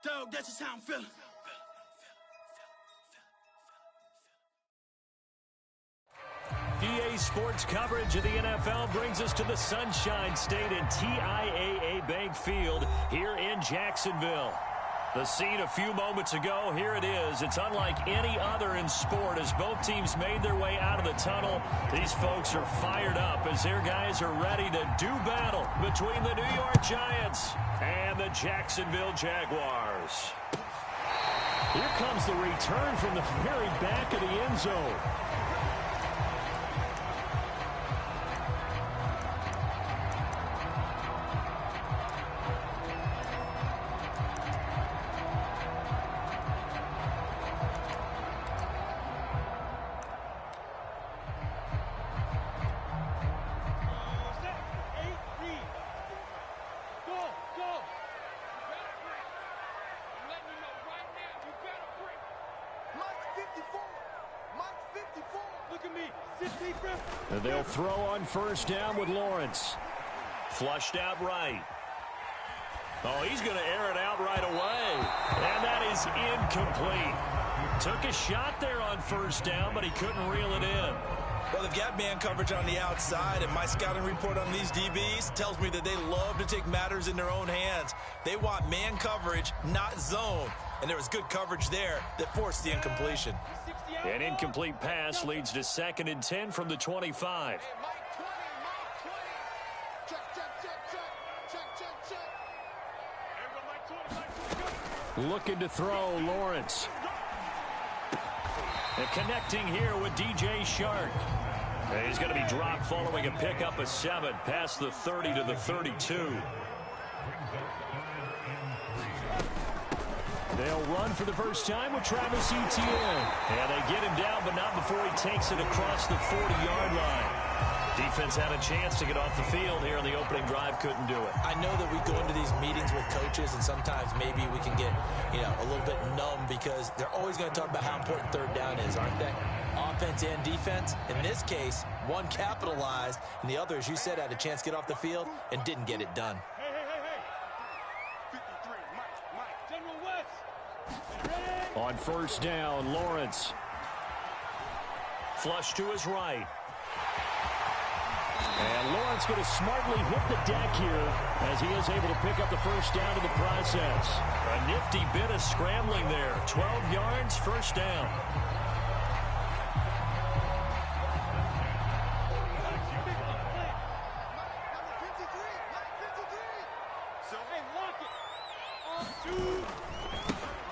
Dog, that's just how I'm feeling. EA Sports coverage of the NFL brings us to the Sunshine State and TIAA Bank Field here in Jacksonville. The scene a few moments ago, here it is. It's unlike any other in sport as both teams made their way out of the tunnel. These folks are fired up as their guys are ready to do battle between the New York Giants and the Jacksonville Jaguars. Here comes the return from the very back of the end zone. They'll throw on first down with Lawrence. Flushed out right. Oh, he's going to air it out right away. And that is incomplete. Took a shot there on first down, but he couldn't reel it in. Well, they've got man coverage on the outside, and my scouting report on these DBs tells me that they love to take matters in their own hands. They want man coverage, not zone. And there was good coverage there that forced the incompletion. An incomplete pass leads to 2nd and 10 from the 25. Looking to throw, Lawrence. And connecting here with DJ Shark. And he's going to be dropped following a pickup of 7 past the 30 to the 32. They'll run for the first time with Travis Etienne. And they get him down, but not before he takes it across the 40-yard line. Defense had a chance to get off the field here on the opening drive, couldn't do it. I know that we go into these meetings with coaches, and sometimes maybe we can get, a little bit numb because they're always going to talk about how important third down is, aren't they? Offense and defense. In this case, one capitalized, and the other, as you said, had a chance to get off the field and didn't get it done. On first down, Lawrence. Flush to his right. And Lawrence going to smartly hit the deck here as he is able to pick up the first down in the process. A nifty bit of scrambling there. 12 yards, first down.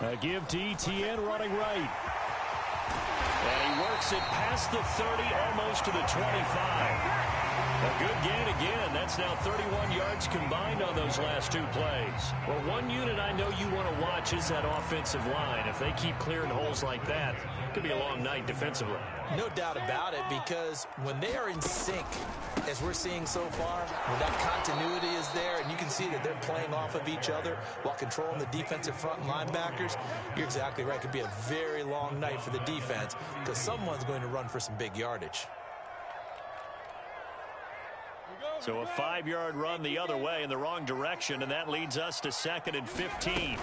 A give to Etienne running right. And he works it past the 30, almost to the 25. A good gain again. That's now 31 yards combined on those last 2 plays. Well, one unit I know you want to watch is that offensive line. If they keep clearing holes like that, it could be a long night defensively. No doubt about it, because when they are in sync, as we're seeing so far, when that continuity is there and you can see that they're playing off of each other while controlling the defensive front and linebackers, you're exactly right. It could be a very long night for the defense because someone's going to run for some big yardage. So a 5-yard run the other way in the wrong direction, and that leads us to 2nd and 15.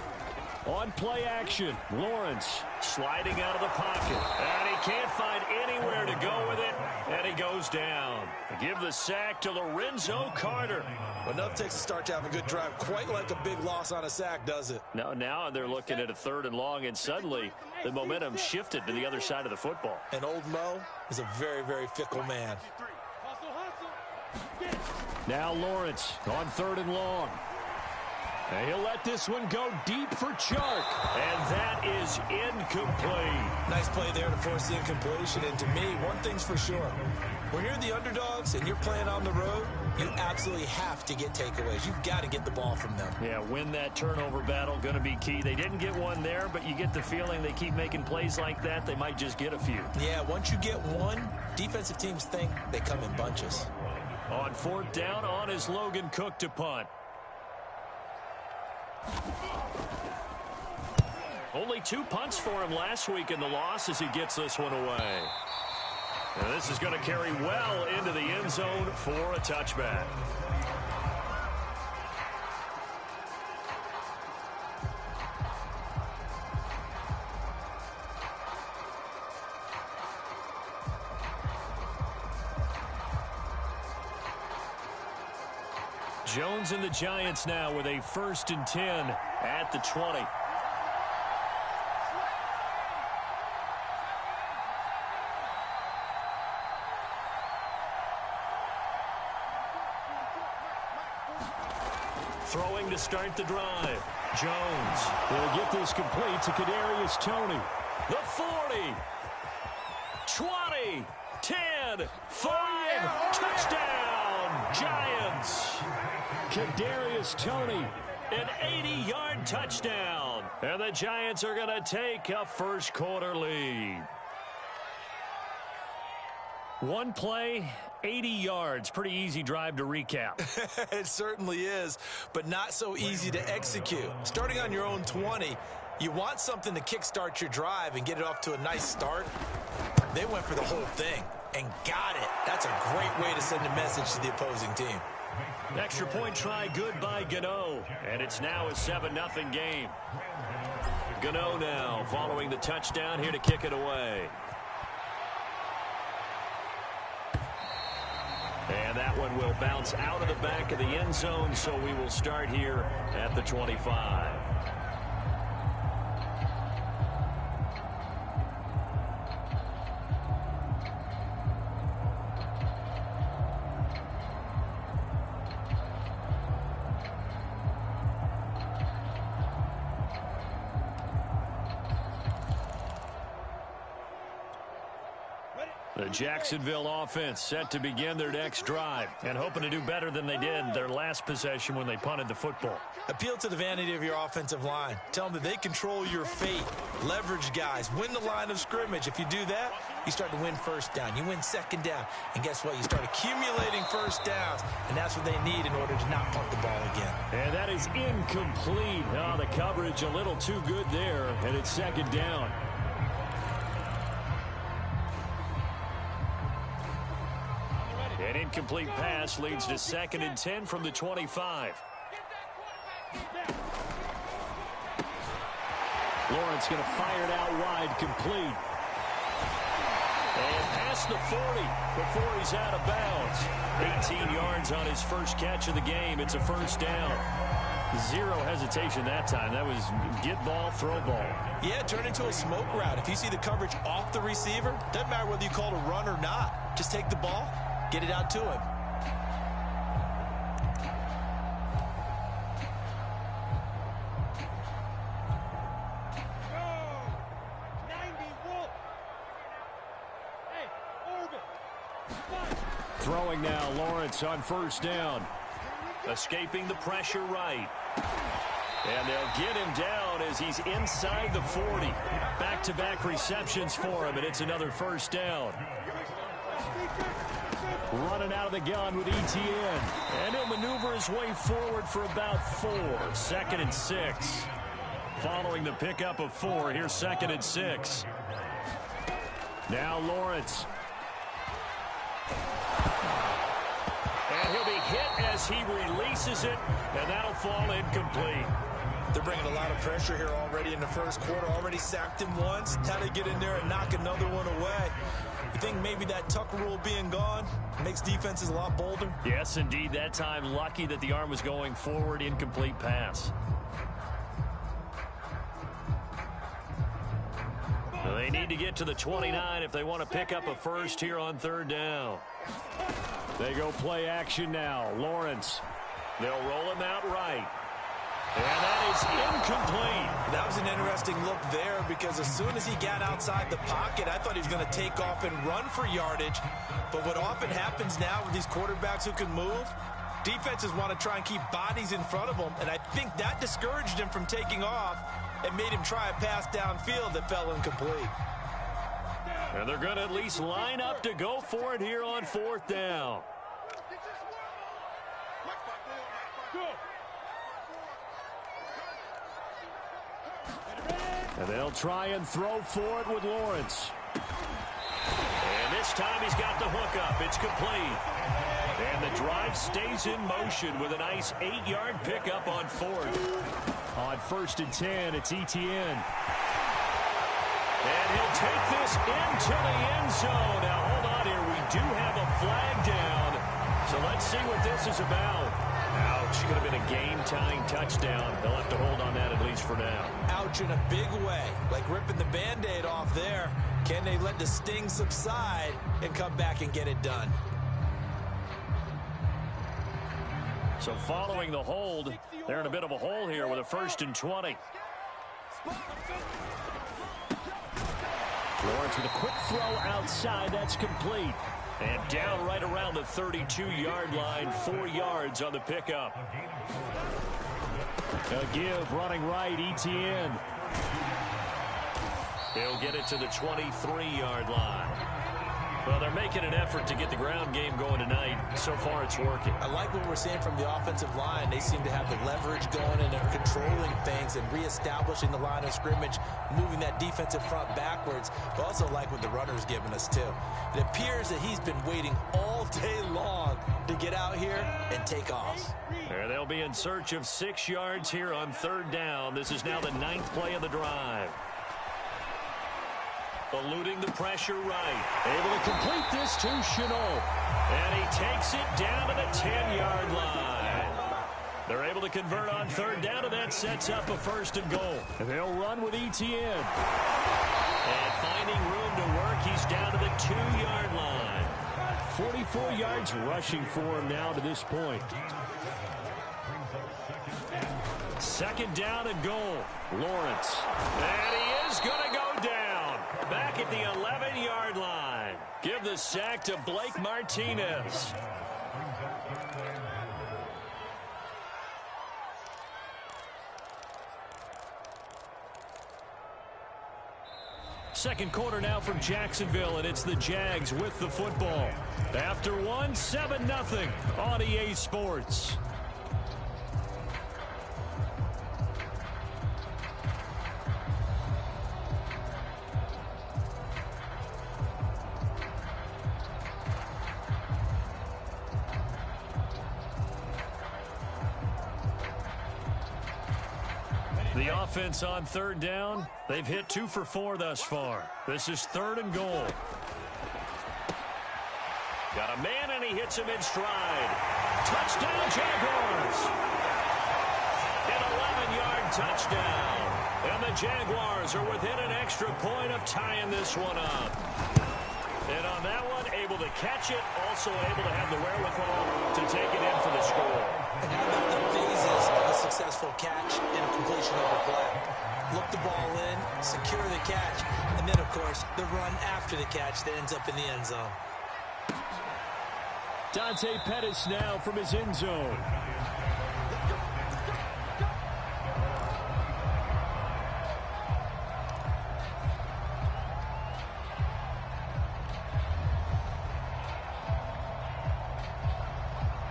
On play action, Lawrence sliding out of the pocket. And he can't find anywhere to go with it, and he goes down. Give the sack to Lorenzo Carter. Well, nothing takes a start to have a good drive, quite like a big loss on a sack, does it? No, now they're looking at a 3rd and long, and suddenly the momentum shifted to the other side of the football. And old Mo is a very, very fickle man. Now Lawrence on 3rd and long. And he'll let this one go deep for Chark. And that is incomplete. Nice play there to force the incompletion. And to me, one thing's for sure. When you're the underdogs and you're playing on the road, you absolutely have to get takeaways. You've got to get the ball from them. Yeah, win that turnover battle, going to be key. They didn't get one there, but you get the feeling they keep making plays like that, they might just get a few. Yeah, once you get one, defensive teams think they come in bunches. On 4th down, on is Logan Cook to punt. Only 2 punts for him last week in the loss as he gets this one away. And this is going to carry well into the end zone for a touchback. Jones and the Giants now with a 1st and 10 at the 20. Throwing to start the drive. Jones will get this complete to Kadarius Toney. The 40. 20. 10. 5. Touchdown. Giants. Kadarius Toney. An 80-yard touchdown. And the Giants are going to take a first-quarter lead. One play, 80 yards. Pretty easy drive to recap. It certainly is, but not so easy to execute. Starting on your own 20, you want something to kickstart your drive and get it off to a nice start. They went for the whole thing and got it. That's a great way to send a message to the opposing team. Extra point try good by Gano, and it's now a 7-0 game. Gano now following the touchdown here to kick it away. And that one will bounce out of the back of the end zone, so we will start here at the 25. The Jacksonville offense set to begin their next drive and hoping to do better than they did their last possession when they punted the football. Appeal to the vanity of your offensive line. Tell them that they control your fate. Leverage guys. Win the line of scrimmage. If you do that, you start to win first down. You win second down. And guess what? You start accumulating first downs. And that's what they need in order to not punt the ball again. And that is incomplete. Oh, the coverage a little too good there. And it's second down. An incomplete pass leads to 2nd and 10 from the 25. Lawrence going to fire it out wide, complete. And past the 40 before he's out of bounds. 18 yards on his first catch of the game. It's a first down. Zero hesitation that time. That was get ball, throw ball. Yeah, turn into a smoke route. If you see the coverage off the receiver, doesn't matter whether you call it a run or not. Just take the ball, get it out to him. Throwing now, Lawrence on first down. Escaping the pressure right. And they'll get him down as he's inside the 40. Back-to-back receptions for him, and it's another first down. Running out of the gun with ETN. And he'll maneuver his way forward for about 4. 2nd and 6. Following the pickup of 4, here's 2nd and 6. Now Lawrence. And he'll be hit as he releases it, and that'll fall incomplete. They're bringing a lot of pressure here already in the first quarter. Already sacked him once. How to get in there and knock another one away. You think maybe that tuck rule being gone makes defenses a lot bolder? Yes, indeed. That time, lucky that the arm was going forward. Incomplete pass. Well, they need to get to the 29 if they want to pick up a first here on 3rd down. They go play action now. Lawrence. They'll roll him out right. And that is incomplete. That was an interesting look there because as soon as he got outside the pocket, I thought he was going to take off and run for yardage. But what often happens now with these quarterbacks who can move, defenses want to try and keep bodies in front of them. And I think that discouraged him from taking off and made him try a pass downfield that fell incomplete. And they're going to at least line up to go for it here on 4th down. And they'll try and throw for it with Lawrence. And this time he's got the hookup. It's complete. And the drive stays in motion with a nice 8-yard pickup on 4th. On 1st and 10, it's ETN. And he'll take this into the end zone. Now, hold on here. We do have a flag down. So let's see what this is about. Now, could have been a game-tying touchdown. They'll have to hold on that at least for now. Ouch in a big way, like ripping the Band-Aid off there. Can they let the sting subside and come back and get it done? So following the hold, they're in a bit of a hole here with a 1st and 20. Lawrence with a quick throw outside. That's complete. And down right around the 32-yard line, 4 yards on the pickup. A give running right, Etienne. He'll get it to the 23-yard line. Well, they're making an effort to get the ground game going tonight. So far, it's working. I like what we're seeing from the offensive line. They seem to have the leverage going, and they're controlling things and reestablishing the line of scrimmage, moving that defensive front backwards. But also like what the runner's giving us, too. It appears that he's been waiting all day long to get out here and take off. There they'll be in search of 6 yards here on 3rd down. This is now the 9th play of the drive. Eluding the pressure right. Able to complete this to Chenault. And he takes it down to the 10-yard line. They're able to convert on 3rd down, and that sets up a 1st and goal. And they'll run with Etienne. And finding room to work, he's down to the 2-yard line. 44 yards rushing for him now to this point. 2nd down and goal. Lawrence. And he is going to go down. Back at the 11-yard line. Give the sack to Blake Martinez. Second quarter now from Jacksonville, and it's the Jags with the football. After one, 7-0 on EA Sports. The offense on 3rd down, they've hit 2 for 4 thus far. This is 3rd and goal. Got a man, and he hits him in stride. Touchdown, Jaguars. An 11-yard touchdown. And the Jaguars are within an extra point of tying this one up. And on that one, able to catch it, also able to have the wherewithal to take it in for the score. And how about the phases of a successful catch and a completion of a play? Look the ball in, secure the catch, and then, of course, the run after the catch that ends up in the end zone. Dante Pettis now from his end zone.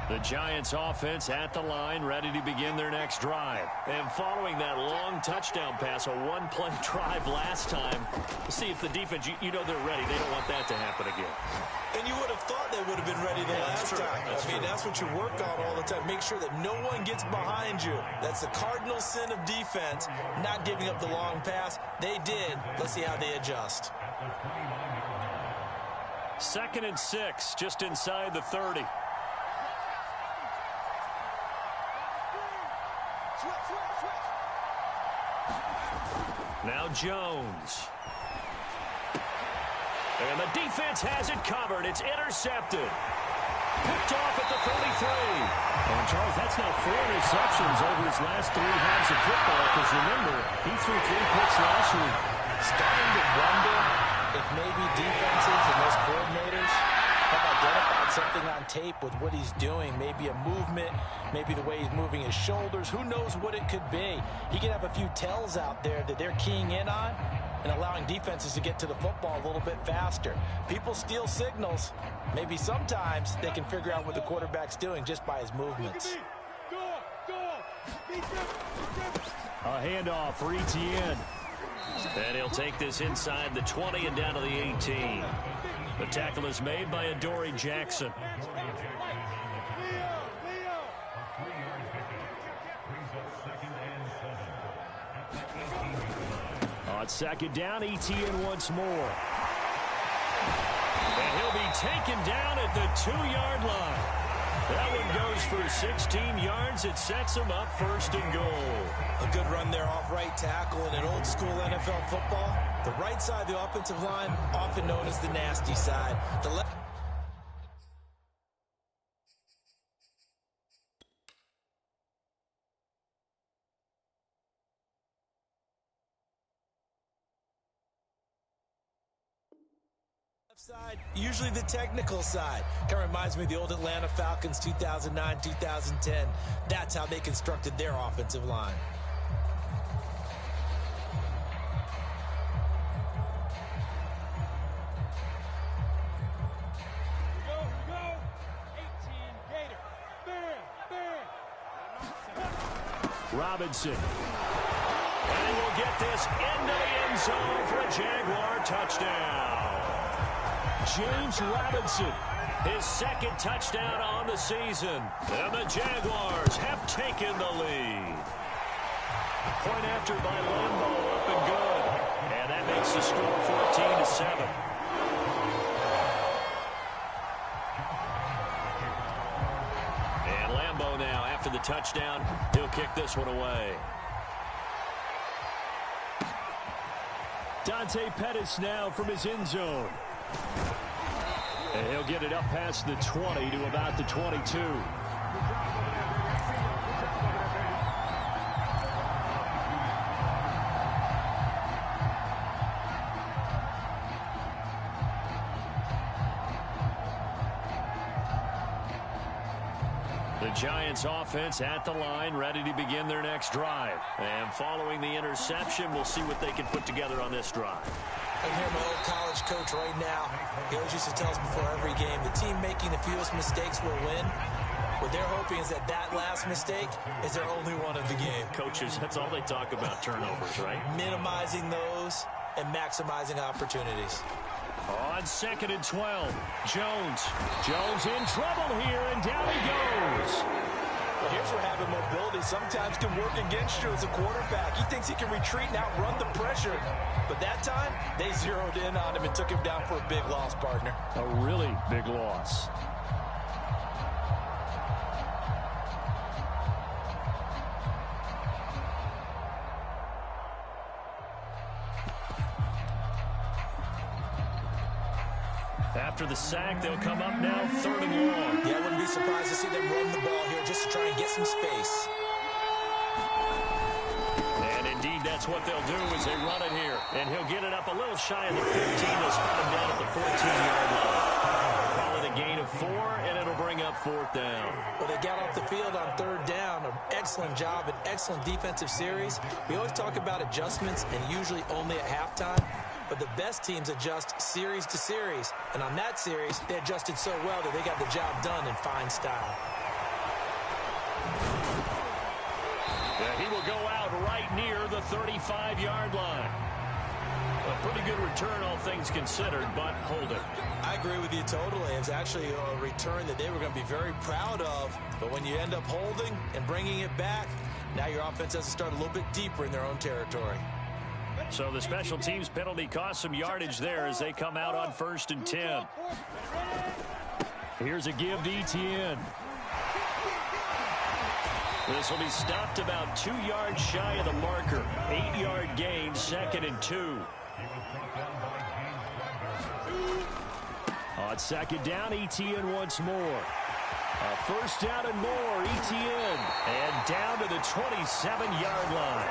The Giants offense at the line, ready to begin their next drive. And following that long touchdown pass, a one-play drive last time, we'll see if the defense, you know they're ready. They don't want that to happen again. And you would have thought they would have been ready the last time. That's what you work on all the time. Make sure that no one gets behind you. That's the cardinal sin of defense, not giving up the long pass. They did. Let's see how they adjust. 2nd and 6, just inside the 30. Now Jones. And the defense has it covered. It's intercepted. Picked off at the 33. And Charles, that's now 4 interceptions over his last 3 halves of football. Because remember, he threw 3 picks last week. Starting to wonder if maybe defenses and those coordinators have identified something on tape with what he's doing. Maybe a movement, maybe the way he's moving his shoulders. Who knows what it could be? He could have a few tells out there that they're keying in on and allowing defenses to get to the football a little bit faster. People steal signals. Maybe sometimes they can figure out what the quarterback's doing just by his movements. A handoff for Etienne. And he'll take this inside the 20 and down to the 18. The tackle is made by Adoree Jackson. On 2nd down, Etienne once more. And he'll be taken down at the 2-yard line. That one goes for 16 yards. It sets him up first and goal. A good run there off right tackle in an old-school NFL football. The right side of the offensive line, often known as the nasty side. The left side, usually the technical side. Kind of reminds me of the old Atlanta Falcons 2009-2010. That's how they constructed their offensive line. Robinson. And we'll get this into the end zone for a Jaguar touchdown. James Robinson, his second touchdown on the season. And the Jaguars have taken the lead. Point after by Lambo, up and good. And that makes the score 14-7. And Lambo now, after the touchdown, he'll kick this one away. Dante Pettis now from his end zone. And he'll get it up past the 20 to about the 22. The Giants offense at the line, ready to begin their next drive. And following the interception, we'll see what they can put together on this drive. I can hear my old college coach right now. He always used to tell us before every game, the team making the fewest mistakes will win. What they're hoping is that that last mistake is their only one of the game. Coaches, that's all they talk about, turnovers, right? Minimizing those and maximizing opportunities. On 2nd and 12, Jones. Jones in trouble here, and down he goes. Well, here's where having mobility sometimes can work against you as a quarterback. He thinks he can retreat and outrun the pressure. But that time, they zeroed in on him and took him down for a big loss, partner. A really big loss. After the sack, they'll come up now 3rd and long. Yeah, I wouldn't be surprised to see them run the ball here just to try and get some space. And indeed, that's what they'll do is they run it here. And he'll get it up a little shy of the 15. They'll spot him down at the 14-yard line. Call it a gain of 4, and it'll bring up 4th down. Well, they got off the field on 3rd down. An excellent job, an excellent defensive series. We always talk about adjustments, and usually only at halftime. But the best teams adjust series to series. And on that series, they adjusted so well that they got the job done in fine style. Yeah, he will go out right near the 35-yard line. A pretty good return, all things considered, but hold it. I agree with you totally. It's actually a return that they were going to be very proud of. But when you end up holding and bringing it back, now your offense has to start a little bit deeper in their own territory. So the special teams penalty cost some yardage there as they come out on 1st and 10. Here's a give to Etienne. This will be stopped about 2 yards shy of the marker. 8-yard gain, 2nd and 2. On 2nd down, Etienne once more. A 1st down and more, Etienne. And down to the 27-yard line.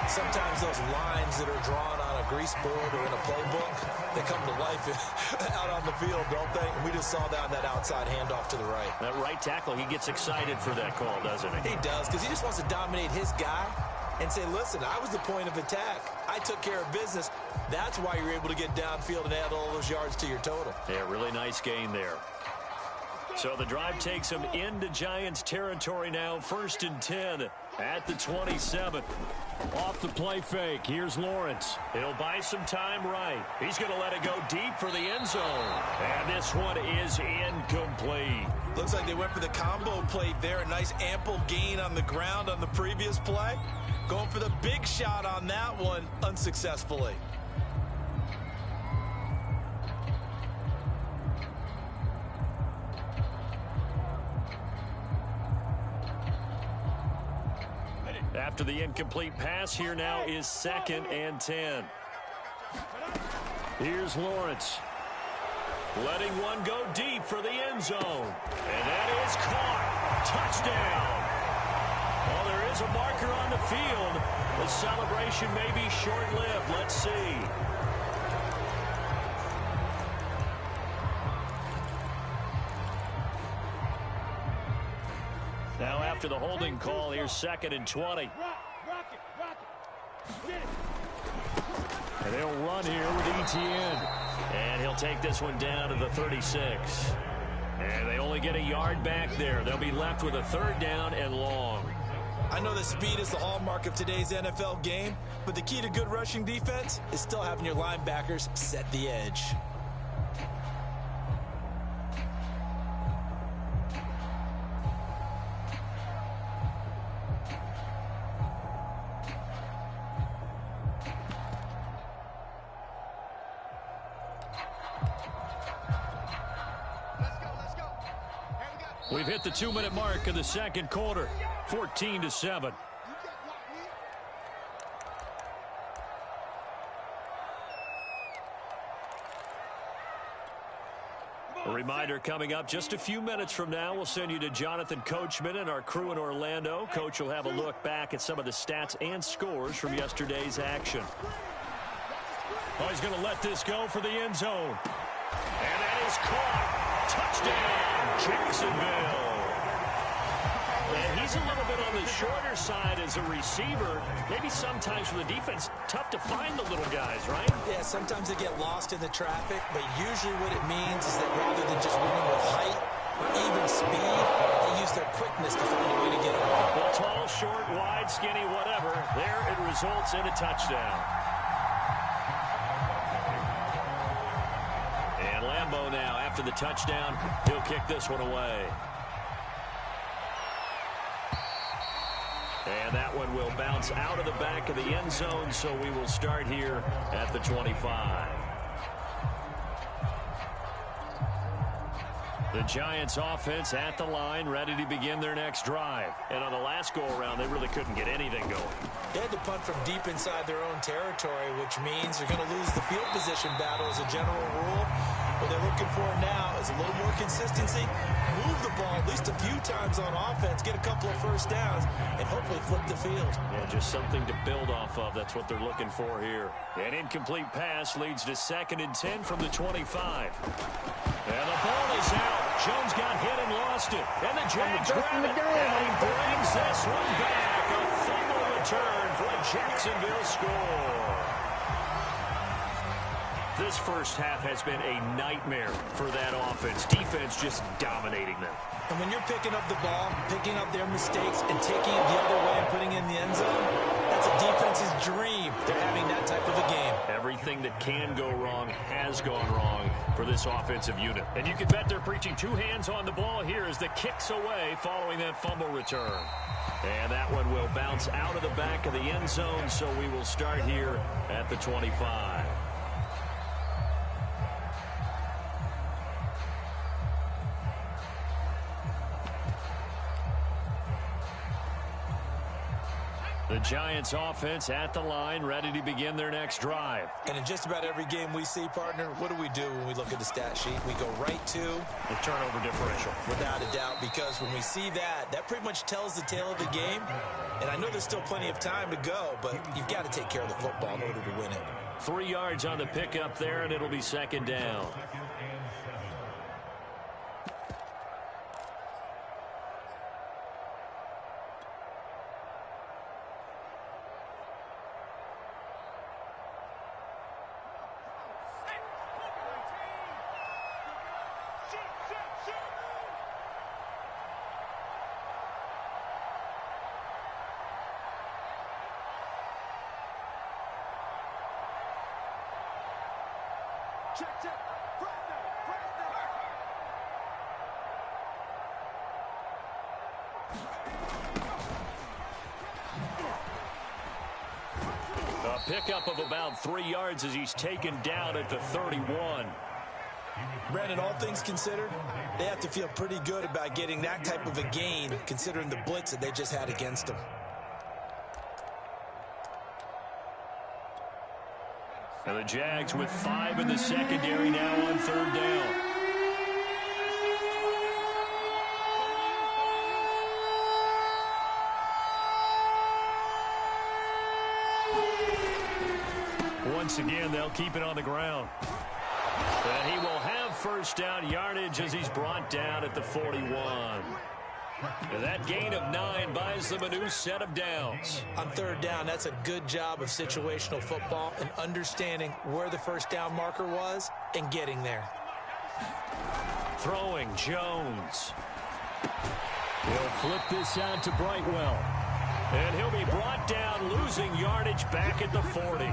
Sometimes those lines that are drawn on a grease board or in a playbook, they come to life out on the field, don't they? And we just saw down that outside handoff to the right. That right tackle, he gets excited for that call, doesn't he? He does, because he just wants to dominate his guy and say, listen, I was the point of attack. I took care of business. That's why you're able to get downfield and add all those yards to your total. Yeah, really nice gain there. So the drive takes him into Giants territory now, 1st and 10 at the 27. Off the play fake, here's Lawrence. He'll buy some time right. He's going to let it go deep for the end zone. And this one is incomplete. Looks like they went for the combo play there. A nice ample gain on the ground on the previous play. Going for the big shot on that one unsuccessfully. After the incomplete pass, here now is 2nd and 10. Here's Lawrence. Letting one go deep for the end zone. And that is caught. Touchdown. Well, there is a marker on the field. The celebration may be short-lived. Let's see. Now after the holding call, here's 2nd and 20. And they'll run here with Etienne. And he'll take this one down to the 36. And they only get a yard back there. They'll be left with a 3rd down and long. I know that speed is the hallmark of today's NFL game, but the key to good rushing defense is still having your linebackers set the edge. We've hit the 2-minute mark of the 2nd quarter, 14-7. A reminder coming up just a few minutes from now, we'll send you to Jonathan Coachman and our crew in Orlando. Coach will have a look back at some of the stats and scores from yesterday's action. Oh, he's going to let this go for the end zone. And that is caught. Touchdown, Jacksonville. And he's a little bit on the shorter side as a receiver. Maybe sometimes for the defense, tough to find the little guys, right? Yeah, sometimes they get lost in the traffic, but usually what it means is that rather than just winning with height or even speed, they use their quickness to find a way to get away. Well, tall, short, wide, skinny, whatever. There it results in a touchdown. And Lambeau now, after the touchdown, he'll kick this one away. And that one will bounce out of the back of the end zone, so we will start here at the 25. The Giants offense at the line, ready to begin their next drive. And on the last go-around, they really couldn't get anything going. They had to punt from deep inside their own territory, which means they're going to lose the field position battle as a general rule. What they're looking for now is a little more consistency, move the ball at least a few times on offense, get a couple of first downs, and hopefully flip the field. Yeah, just something to build off of. That's what they're looking for here. An incomplete pass leads to 2nd and 10 from the 25. And the ball is out. Jones got hit and lost it. And the Jags grab it. And he brings this one back. A fumble return for a Jacksonville score. This first half has been a nightmare for that offense. Defense just dominating them. And when you're picking up the ball, picking up their mistakes, and taking it the other way and putting it in the end zone, that's a defense's dream. They're having that type of a game. Everything that can go wrong has gone wrong for this offensive unit. And you can bet they're preaching 2 hands on the ball here as the kick's away following that fumble return. And that one will bounce out of the back of the end zone, so we will start here at the 25. The Giants offense at the line, ready to begin their next drive. And in just about every game we see, partner, what do we do when we look at the stat sheet? We go right to the turnover differential. Without a doubt, because when we see that, that pretty much tells the tale of the game. And I know there's still plenty of time to go, but you've got to take care of the football in order to win it. 3 yards on the pickup there, and it'll be 2nd down. A pickup of about 3 yards as he's taken down at the 31. Brandon, all things considered, they have to feel pretty good about getting that type of a gain considering the blitz that they just had against them. And the Jags with 5 in the secondary now on 3rd down. Once again, they'll keep it on the ground. And he will have 1st down yardage as he's brought down at the 41. And that gain of 9 buys them a new set of downs. On 3rd down, that's a good job of situational football and understanding where the 1st down marker was and getting there. Throwing Jones. He'll flip this out to Brightwell. And he'll be brought down, losing yardage back at the 40.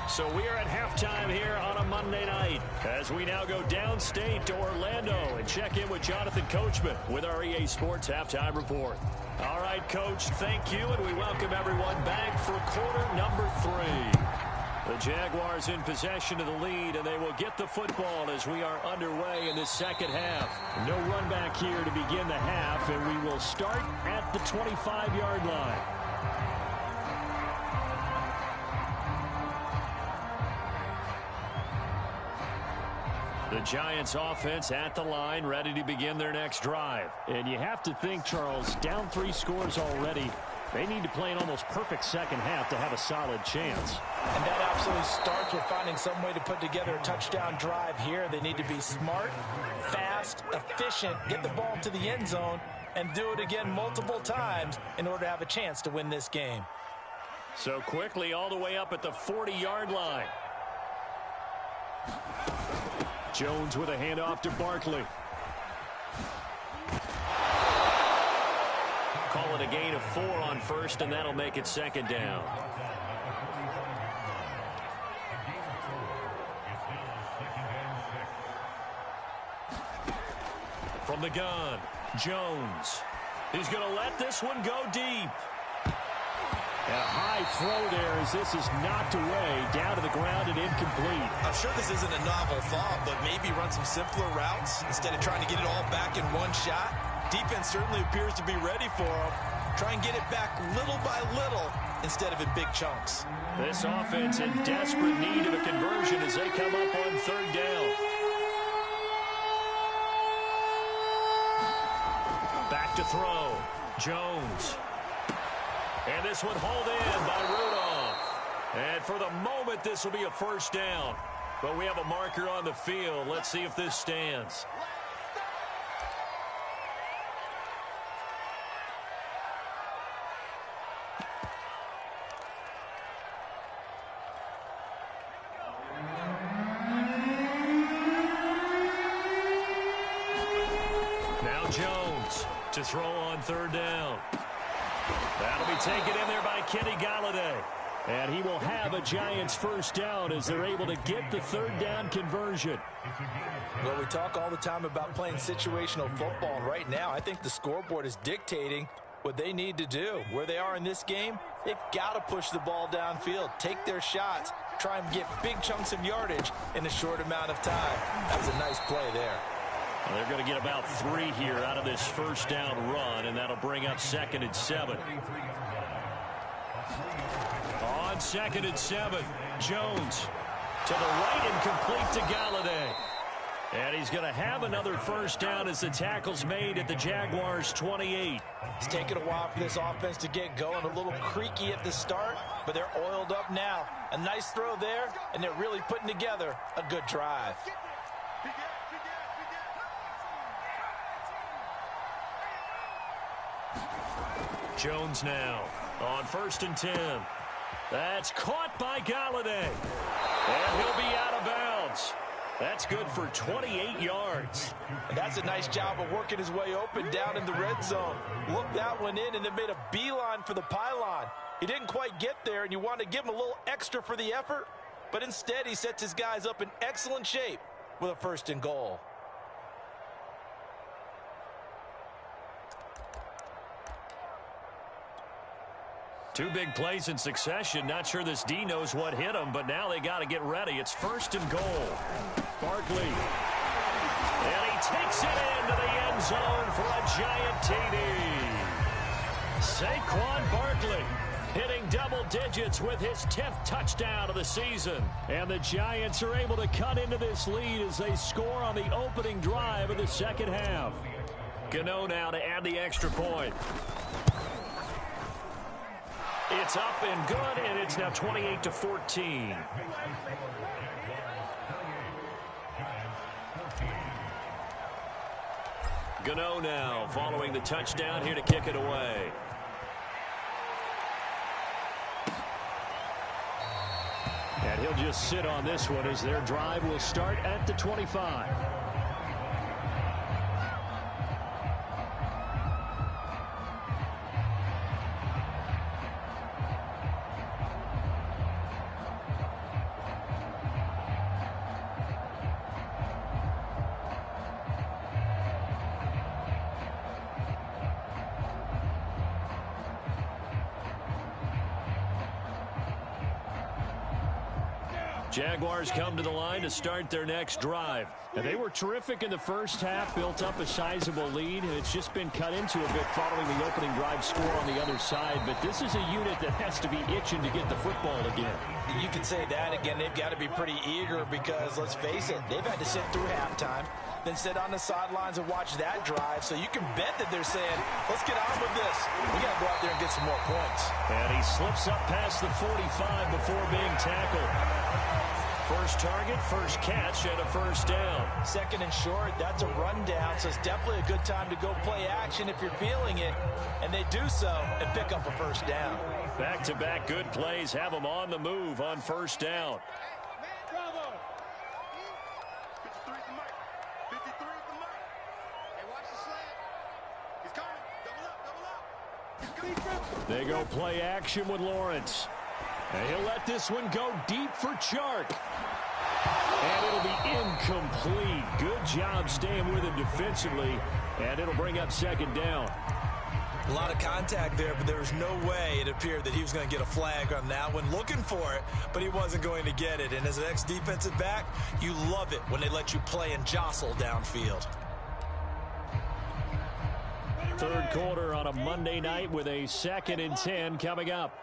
So we are at halftime here on a Monday night as we now go downstate to Orlando and check in with Jonathan Coachman with our EA Sports Halftime Report. All right, Coach, thank you, and we welcome everyone back for quarter number 3. The Jaguars in possession of the lead, and they will get the football as we are underway in this second half. No run back here to begin the half, and we will start at the 25-yard line. The Giants offense at the line, ready to begin their next drive. And you have to think, Charles, down 3 scores already. They need to play an almost perfect second half to have a solid chance. And that absolutely starts with finding some way to put together a touchdown drive here. They need to be smart, fast, efficient, get the ball to the end zone, and do it again multiple times in order to have a chance to win this game. So quickly all the way up at the 40-yard line. Jones with a handoff to Barkley. Call it a gain of 4 on 1st, and that'll make it 2nd down. From the gun, Jones. He's going to let this one go deep. A high throw there as this is knocked away, down to the ground and incomplete. I'm sure this isn't a novel thought, but maybe run some simpler routes instead of trying to get it all back in one shot. Defense certainly appears to be ready for him. Try and get it back little by little instead of in big chunks. This offense in desperate need of a conversion as they come up on 3rd down. Back to throw. Jones. And this one hauled in by Rudolph. And for the moment, this will be a 1st down. But we have a marker on the field. Let's see if this stands. Now Jones to throw on 3rd down. That'll be taken in there by Kenny Golladay. And he will have a Giants 1st down as they're able to get the 3rd down conversion. Well, we talk all the time about playing situational football. And right now, I think the scoreboard is dictating what they need to do. Where they are in this game, they've got to push the ball downfield, take their shots, try and get big chunks of yardage in a short amount of time. That was a nice play there. Well, they're going to get about 3 here out of this 1st down run, and that'll bring up 2nd and 7. On 2nd and 7, Jones to the right and complete to Golladay. And he's going to have another 1st down as the tackle's made at the Jaguars' 28. It's taken a while for this offense to get going. A little creaky at the start, but they're oiled up now. A nice throw there, and they're really putting together a good drive. Jones now on 1st and 10. That's caught by Golladay. And he'll be out of bounds. That's good for 28 yards. And that's a nice job of working his way open down in the red zone. Looked that one in and then made a beeline for the pylon. He didn't quite get there, and you want to give him a little extra for the effort. But instead, he sets his guys up in excellent shape with a 1st and goal. Two big plays in succession. Not sure this D knows what hit him, but now they got to get ready. It's 1st and goal. Barkley. And he takes it into the end zone for a giant TD. Saquon Barkley Hitting double digits with his 10th touchdown of the season. And the Giants are able to cut into this lead as they score on the opening drive of the second half. Gano now to add the extra point. It's up and good, and it's now 28-14. Gano now following the touchdown here to kick it away. And he'll just sit on this one as their drive will start at the 25. Jaguars come to the line to start their next drive. And they were terrific in the first half, built up a sizable lead, and it's just been cut into a bit following the opening drive score on the other side. But this is a unit that has to be itching to get the football again. You can say that again. They've got to be pretty eager because, let's face it, they've had to sit through halftime, then sit on the sidelines and watch that drive. So you can bet that they're saying, let's get on with this. We got to go out there and get some more points. And he slips up past the 45 before being tackled. First target, first catch, and a first down. Second and short, that's a rundown, so it's definitely a good time to go play action if you're feeling it. And they do so and pick up a first down. Back-to-back good plays have them on the move on first down. Bravo. 53 at the mic. 53 at the mic. Hey, watch the slant. He's coming. Double up, double up. They go play action with Lawrence. And he'll let this one go deep for Chark. And it'll be incomplete. Good job staying with him defensively. And it'll bring up second down. A lot of contact there, but there was no way it appeared that he was going to get a flag on that one. Looking for it, but he wasn't going to get it. And as an ex-defensive back, you love it when they let you play and jostle downfield. Third quarter on a Monday night with a 2nd and 10 coming up.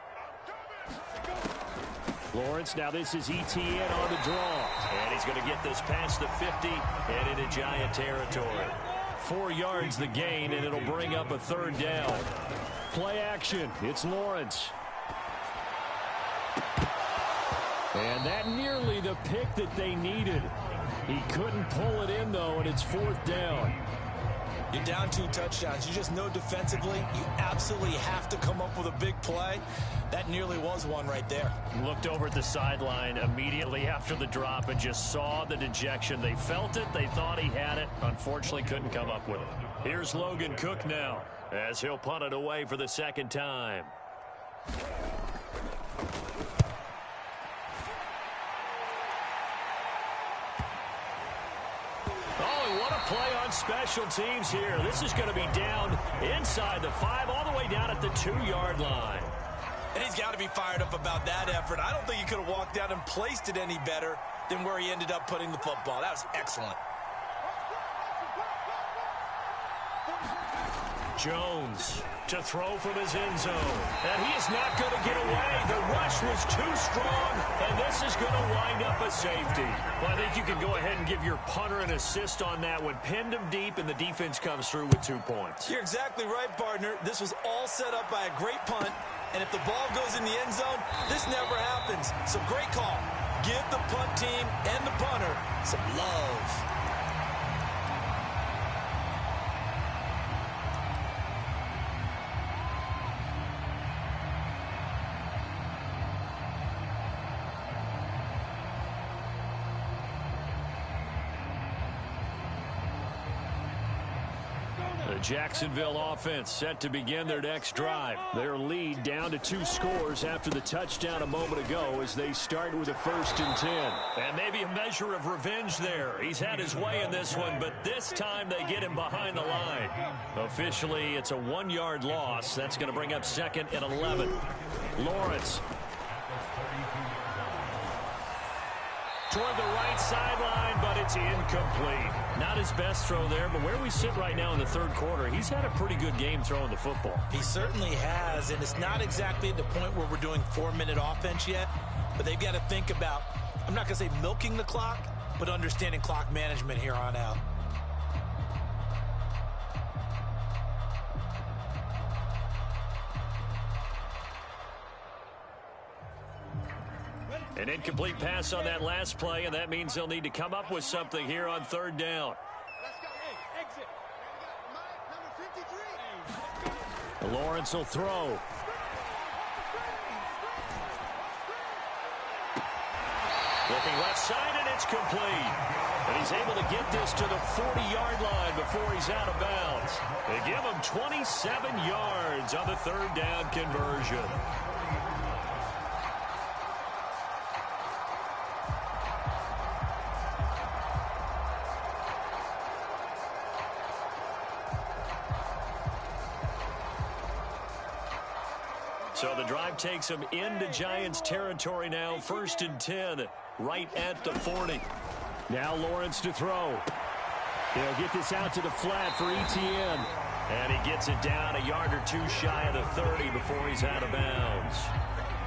Lawrence, now this is ETN on the draw. And he's going to get this past the 50 and into Giant territory. 4 yards the gain, and it'll bring up a third down. Play action. It's Lawrence. And that nearly the pick that they needed. He couldn't pull it in, though, and it's 4th down. You're down 2 touchdowns. You just know defensively you absolutely have to come up with a big play. That nearly was one right there. Looked over at the sideline immediately after the drop and just saw the dejection. They felt it. They thought he had it. Unfortunately, couldn't come up with it. Here's Logan Cook now as he'll punt it away for the second time. Play on special teams here. This is going to be down inside the 5, all the way down at the 2-yard line. And he's got to be fired up about that effort. I don't think he could have walked out and placed it any better than where he ended up putting the football. That was excellent. Jones to throw from his end zone. And he is not going to get away. The rush was too strong, and this is going to wind up a safety. Well, I think you can go ahead and give your punter an assist on that one. Pinned him deep, and the defense comes through with 2 points. You're exactly right, partner. This was all set up by a great punt, and if the ball goes in the end zone, this never happens. So great call. Give the punt team and the punter some love. The Jacksonville offense set to begin their next drive. Their lead down to 2 scores after the touchdown a moment ago as they start with a 1st and 10. And maybe a measure of revenge there. He's had his way in this one, but this time they get him behind the line. Officially, it's a 1-yard loss. That's going to bring up 2nd and 11. Lawrence. toward the right sideline, but it's incomplete. Not his best throw there, but where we sit right now in the third quarter, he's had a pretty good game throwing the football. He certainly has, and it's not exactly at the point where we're doing 4-minute offense yet, but they've got to think about, I'm not going to say milking the clock, but understanding clock management here on out. An incomplete pass on that last play, and that means they'll need to come up with something here on third down. Let's go. Hey, exit. Mike, number 53. Lawrence will throw. Looking left side, and it's complete. And he's able to get this to the 40-yard line before he's out of bounds. They give him 27 yards on the third down conversion. So the drive takes them into Giants territory now, 1st and 10, right at the 40. Now Lawrence to throw. He'll get this out to the flat for Etienne. And he gets it down a yard or two shy of the 30 before he's out of bounds.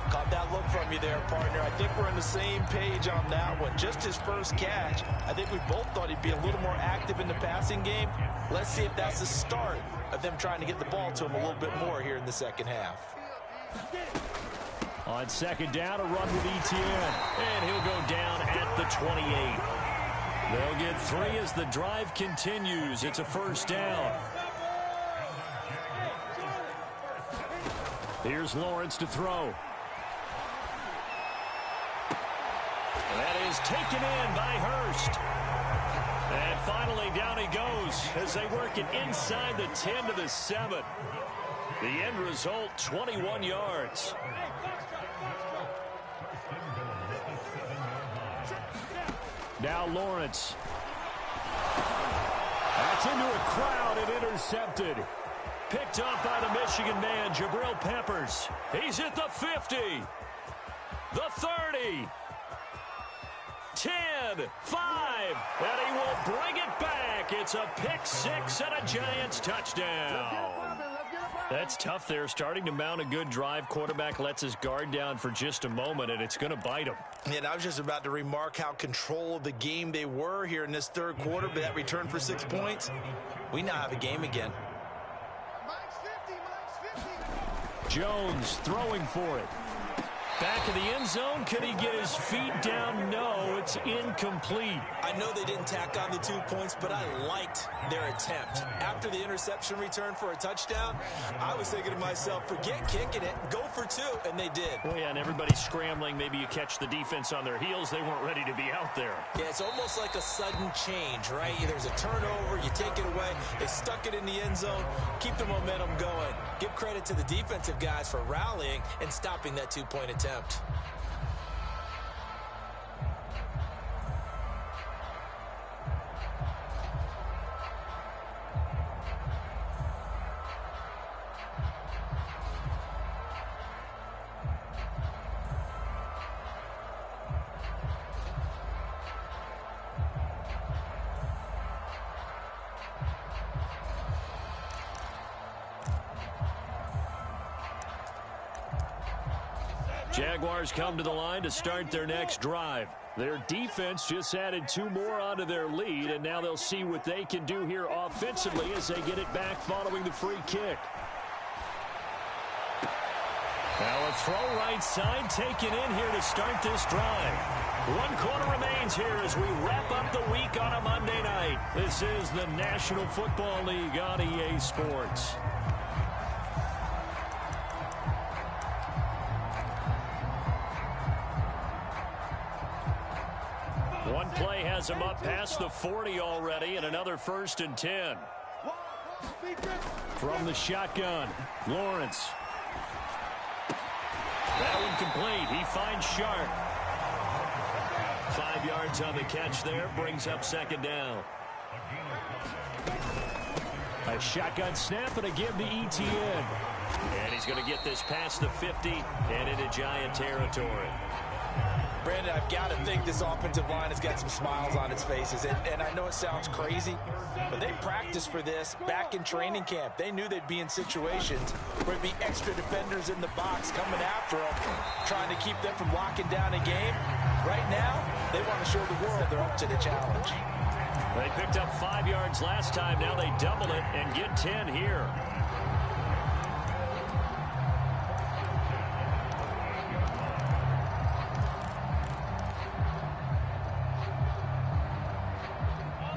Caught that look from you there, partner. I think we're on the same page on that one. Just his first catch. I think we both thought he'd be a little more active in the passing game. Let's see if that's the start of them trying to get the ball to him a little bit more here in the second half. On second down, a run with Etienne. And he'll go down at the 28. They'll get 3 as the drive continues. It's a first down. Here's Lawrence to throw. That is taken in by Hurst. And finally down he goes as they work it inside the 10 to the 7. The end result, 21 yards. Now Lawrence. That's into a crowd and intercepted. Picked up by the Michigan man, Jabril Peppers. He's at the 50. The 30. 10, 5, and he will bring it back. It's a pick 6 and a Giants touchdown. That's tough there, starting to mount a good drive. Quarterback lets his guard down for just a moment, and it's going to bite him. And I was just about to remark how control of the game they were here in this third quarter, but that return for 6 points, we now have a game again. Mike's 50. Jones throwing for it. Back in the end zone. Can he get his feet down? No, it's incomplete. I know they didn't tack on the 2 points, but I liked their attempt. After the interception return for a touchdown, I was thinking to myself, forget kicking it, go for 2, and they did. Oh, yeah, and everybody's scrambling. Maybe you catch the defense on their heels. They weren't ready to be out there. Yeah, it's almost like a sudden change, right? There's a turnover, you take it away, they stuck it in the end zone, keep the momentum going. Give credit to the defensive guys for rallying and stopping that 2-point attempt. Jaguars come to the line to start their next drive. Their defense just added 2 more onto their lead, and now they'll see what they can do here offensively as they get it back following the free kick. Now a throw right side taken in here to start this drive. 1 quarter remains here as we wrap up the week on a Monday night. This is the National Football League on EA Sports. One play has him up past the 40 already, and another 1st and 10. From the shotgun, Lawrence. That one complete. He finds Sharp. 5 yards on the catch there, brings up 2nd down. A shotgun snap and a give to Etienne. And he's going to get this past the 50 and into Giant territory. Brandon, I've got to think this offensive line has got some smiles on its faces. And I know it sounds crazy, but they practiced for this back in training camp. They knew they'd be in situations where there'd be extra defenders in the box coming after them, trying to keep them from locking down a game. Right now, they want to show the world they're up to the challenge. They picked up 5 yards last time. Now they double it and get 10 here.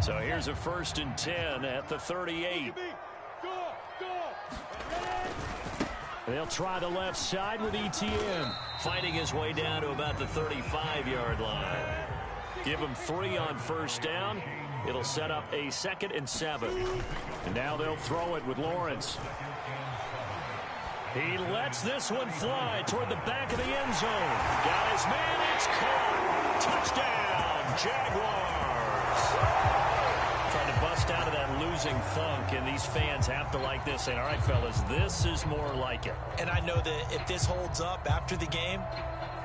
So here's a 1st and 10 at the 38. They'll try the left side with ETN. Fighting his way down to about the 35-yard line. Give him 3 on 1st down. It'll set up a 2nd and 7. And now they'll throw it with Lawrence. He lets this one fly toward the back of the end zone. Got his man. It's caught. Touchdown, Jaguars. Trying to bust out of that losing funk, and these fans have to like this. And all right, fellas, this is more like it. And I know that if this holds up after the game,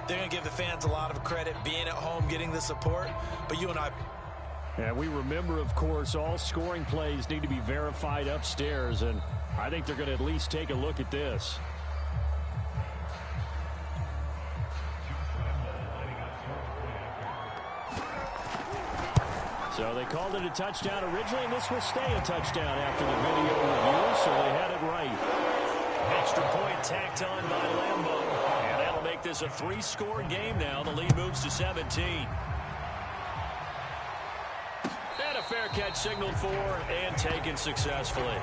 they're going to give the fans a lot of credit being at home, getting the support. But you and I... And we remember, of course, all scoring plays need to be verified upstairs, and I think they're going to at least take a look at this. So they called it a touchdown originally, and this will stay a touchdown after the video review, so they had it right. Extra point tacked on by Lambeau, and that'll make this a 3-score game now. The lead moves to 17. And a fair catch signaled for and taken successfully.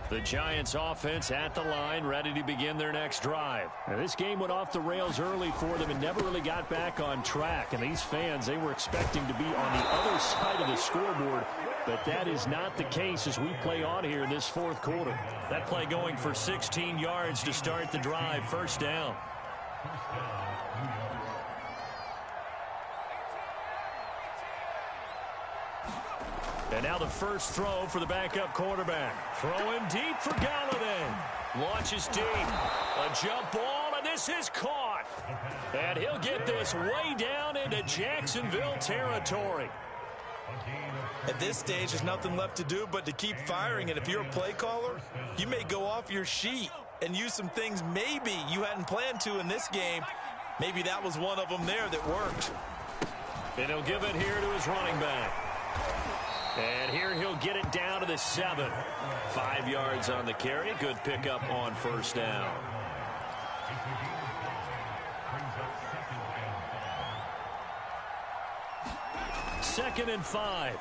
The Giants offense at the line, ready to begin their next drive. Now, this game went off the rails early for them and never really got back on track. And these fans, they were expecting to be on the other side of the scoreboard. But that is not the case as we play on here in this 4th quarter. That play going for 16 yards to start the drive. 1st down. And now the first throw for the backup quarterback. Throwing deep for Galladay. Launches deep. A jump ball, and this is caught. And he'll get this way down into Jacksonville territory. At this stage, there's nothing left to do but to keep firing. And if you're a play caller, you may go off your sheet and use some things maybe you hadn't planned to in this game. Maybe that was one of them there that worked. And he'll give it here to his running back. And here he'll get it down to the 7. 5 yards on the carry. Good pickup on 1st down. Second and 5.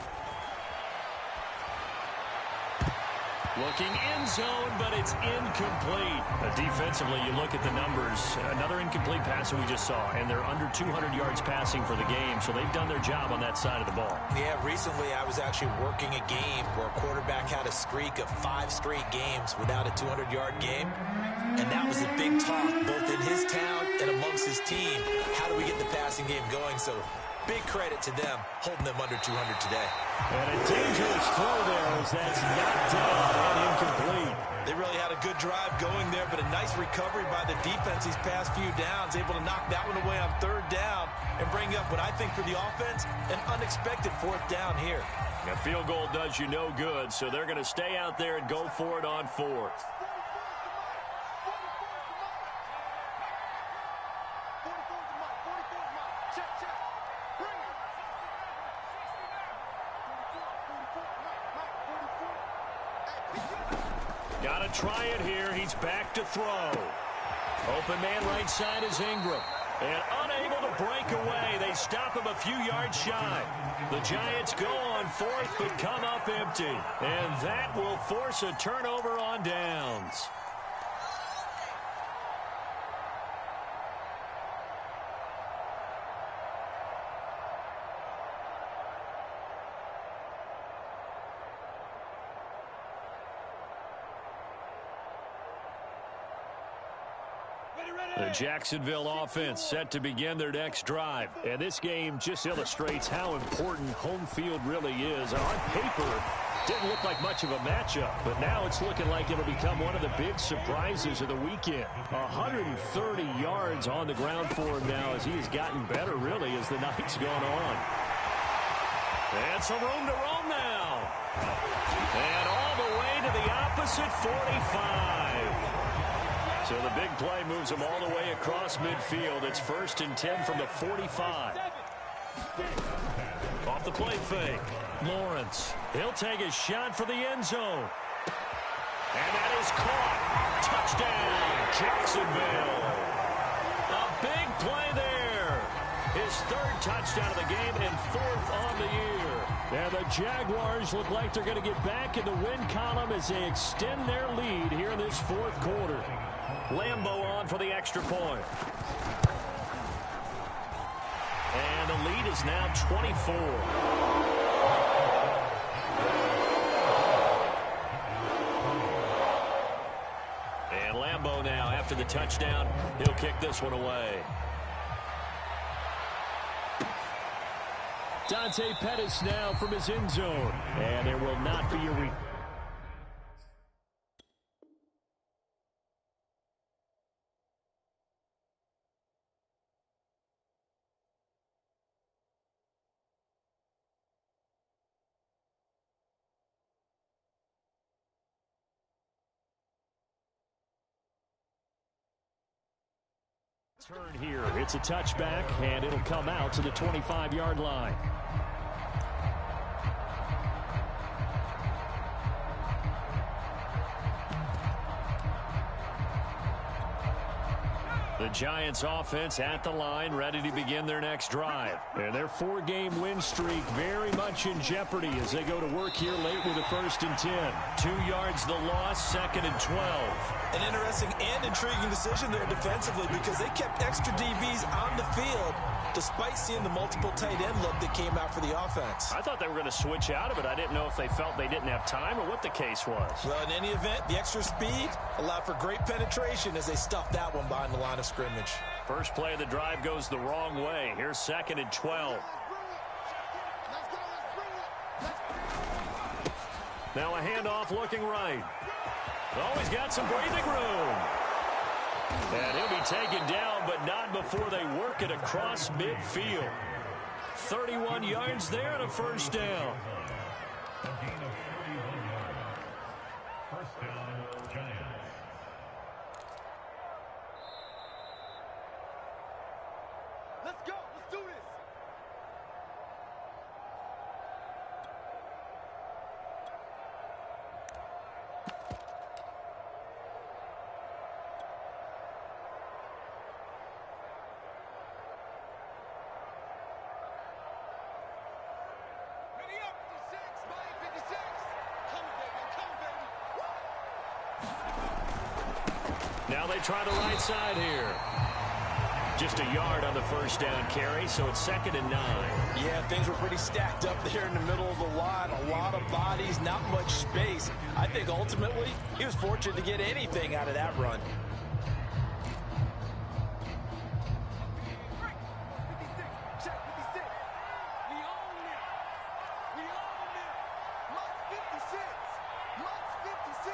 Looking end zone, but it's incomplete. Defensively, you look at the numbers. Another incomplete pass that we just saw, and they're under 200 yards passing for the game, so they've done their job on that side of the ball. Yeah, recently I was actually working a game where a quarterback had a streak of 5 straight games without a 200-yard game, and that was the big talk, both in his town and amongst his team. How do we get the passing game going? So big credit to them, holding them under 200 today. And a dangerous throw there as that's knocked down and incomplete. They really had a good drive going there, but a nice recovery by the defense these past few downs, able to knock that one away on 3rd down and bring up what I think for the offense, an unexpected 4th down here. A field goal does you no good, so they're going to stay out there and go for it on 4th. Got to try it here. He's back to throw. Open man right side is Ingram. And unable to break away. They stop him a few yards shy. The Giants go on fourth but come up empty. And that will force a turnover on downs. The Jacksonville offense set to begin their next drive. And this game just illustrates how important home field really is. On paper, didn't look like much of a matchup, but now it's looking like it'll become one of the big surprises of the weekend. 130 yards on the ground for him now as he has gotten better, really, as the night's gone on. And some room to roam now. And all the way to the opposite 45. So the big play moves him all the way across midfield. It's 1st and 10 from the 45. Off the play fake. Lawrence. He'll take a shot for the end zone. And that is caught. Touchdown, Jacksonville. A big play there. His 3rd touchdown of the game and 4th on the year. And the Jaguars look like they're going to get back in the win column as they extend their lead here in this 4th quarter. Lambeau on for the extra point. And the lead is now 24. And Lambeau now, after the touchdown, he'll kick this one away. Dante Pettis now from his end zone. And there will not be a turn here. It's a touchback, and it'll come out to the 25-yard line. The Giants offense at the line, ready to begin their next drive. And their 4-game win streak very much in jeopardy as they go to work here late with a 1st and 10. 2 yards the loss, 2nd and 12. An interesting and intriguing decision there defensively because they kept extra DBs on the field despite seeing the multiple tight end look that came out for the offense. I thought they were going to switch out of it. I didn't know if they felt they didn't have time or what the case was. Well, in any event, the extra speed allowed for great penetration as they stuffed that one behind the line of scrimmage. First play of the drive goes the wrong way. Here's 2nd and 12. Now a handoff looking right. Always got some breathing room. And he'll be taken down, but not before they work it across midfield. 31 yards there and a 1st down. First down, Giants. Let's go. Let's do this. Ready up, 56, Mike, 56. Come on, baby. Come on, baby. Now they try the right side here. Just a yard on the 1st down carry, so it's 2nd and 9. Yeah, things were pretty stacked up there in the middle of the line. A lot of bodies, not much space. I think ultimately he was fortunate to get anything out of that run. 56, check 56. We own it. We own it. Mike 56. Mike 56.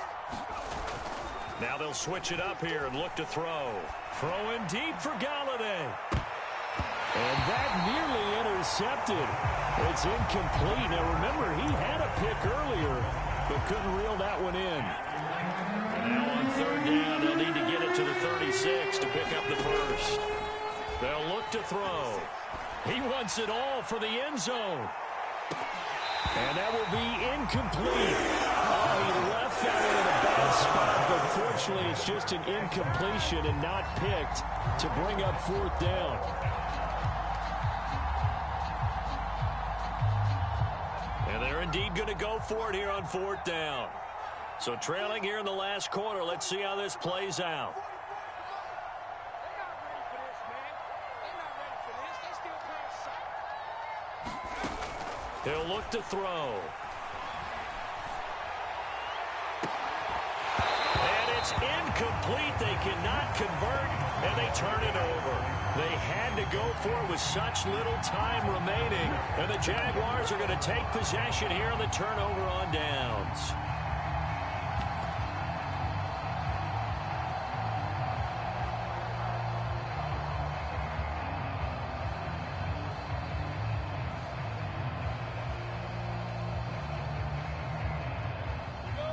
Now they'll switch it up here and look to throw. Throwing deep for Galladay. And that nearly intercepted. It's incomplete. Now remember, he had a pick earlier, but couldn't reel that one in. And now on 3rd down, they'll need to get it to the 36 to pick up the 1st. They'll look to throw. He wants it all for the end zone. And that will be incomplete. Oh, he left that one in a bad spot, but fortunately it's just an incompletion and not picked to bring up 4th down. And they're indeed going to go for it here on 4th down. So trailing here in the last quarter, let's see how this plays out. He'll look to throw. And it's incomplete. They cannot convert, and they turn it over. They had to go for it with such little time remaining. And the Jaguars are going to take possession here on the turnover on downs.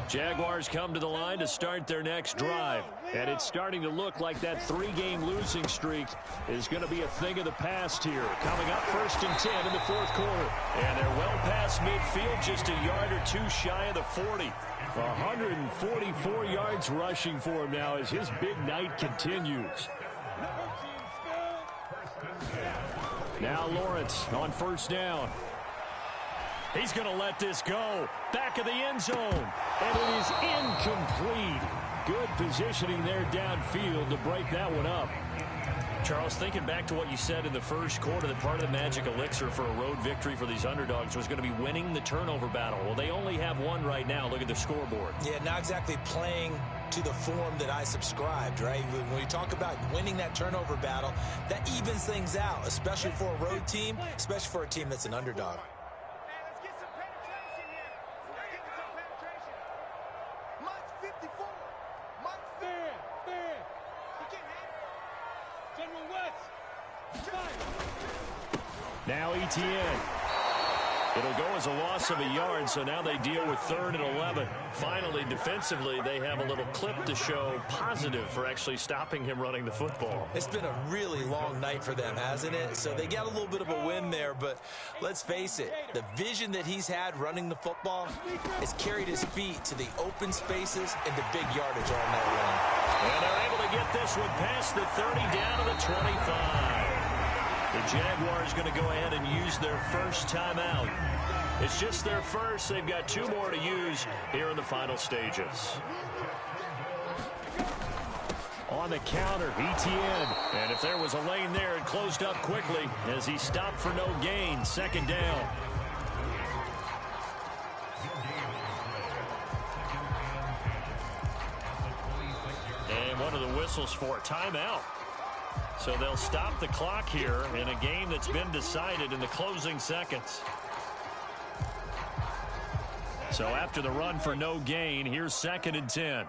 Jaguars come to the line to start their next drive. And it's starting to look like that 3-game losing streak is going to be a thing of the past here. Coming up 1st and 10 in the 4th quarter. And they're well past midfield, just a yard or two shy of the 40. 144 yards rushing for him now as his big night continues. Now Lawrence on 1st down. He's going to let this go. Back of the end zone. And it is incomplete. Good positioning there downfield to break that one up. Charles, thinking back to what you said in the first quarter, that part of the magic elixir for a road victory for these underdogs was going to be winning the turnover battle. Well, they only have one right now. Look at the scoreboard. Yeah, not exactly playing to the form that I subscribed, right? When you talk about winning that turnover battle, that evens things out, especially for a road team, especially for a team that's an underdog. Now Etienne. It'll go as a loss of a yard, so now they deal with 3rd and 11. Finally, defensively, they have a little clip to show positive for actually stopping him running the football. It's been a really long night for them, hasn't it? So they got a little bit of a win there, but let's face it, the vision that he's had running the football has carried his feet to the open spaces and the big yardage all night long. And they're able to get this one past the 30 down to the 25. The Jaguars going to go ahead and use their first timeout. It's just their first. They've got 2 more to use here in the final stages. On the counter, Etienne. And if there was a lane there, it closed up quickly as he stopped for no gain. 2nd down. And one of the whistles for a timeout. So they'll stop the clock here in a game that's been decided in the closing seconds. So after the run for no gain, here's 2nd and 10.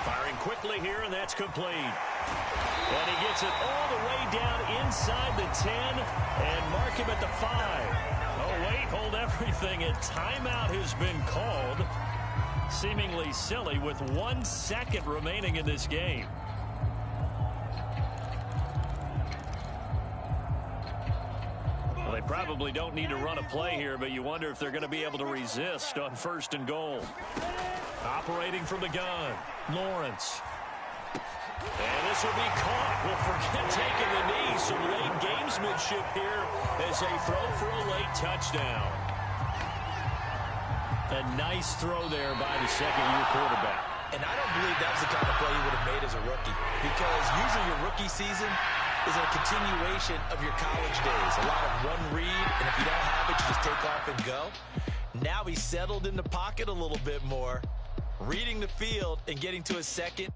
Firing quickly here, and that's complete. And he gets it all the way down inside the 10 and mark him at the 5. Oh, wait, hold everything. A timeout has been called. Seemingly silly with 1 second remaining in this game. Well, they probably don't need to run a play here, but you wonder if they're going to be able to resist on 1st and goal. Operating from the gun, Lawrence. And this will be caught. Well, forget taking the knee. Some late gamesmanship here as they throw for a late touchdown. A nice throw there by the 2nd-year quarterback. And I don't believe that was the kind of play he would have made as a rookie, because usually your rookie season is a continuation of your college days. A lot of one read, and if you don't have it, you just take off and go. Now he's settled in the pocket a little bit more, reading the field and getting to his 2nd